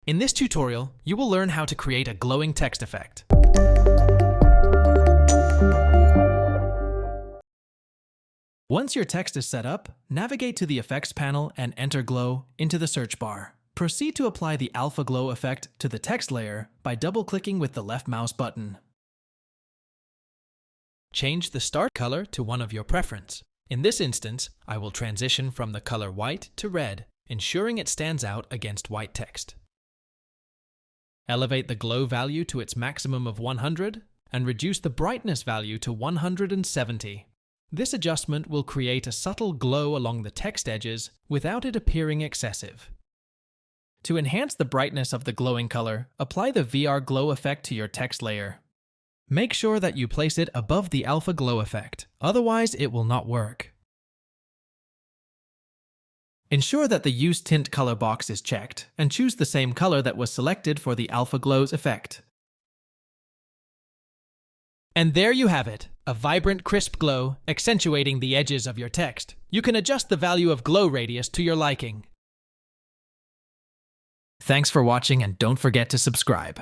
In this tutorial, you will learn how to create a glowing text effect. Once your text is set up, navigate to the Effects panel and enter Glow into the search bar. Proceed to apply the Alpha Glow effect to the text layer by double-clicking with the left mouse button. Change the start color to one of your preference. In this instance, I will transition from the color white to red, ensuring it stands out against white text. Elevate the glow value to its maximum of 100 and reduce the brightness value to 170. This adjustment will create a subtle glow along the text edges without it appearing excessive. To enhance the brightness of the glowing color, apply the VR Glow effect to your text layer. Make sure that you place it above the Alpha Glow effect, otherwise it will not work. Ensure that the Use Tint Color box is checked and choose the same color that was selected for the Alpha Glow's effect. And there you have it, a vibrant, crisp glow accentuating the edges of your text. You can adjust the value of glow radius to your liking. Thanks for watching and don't forget to subscribe.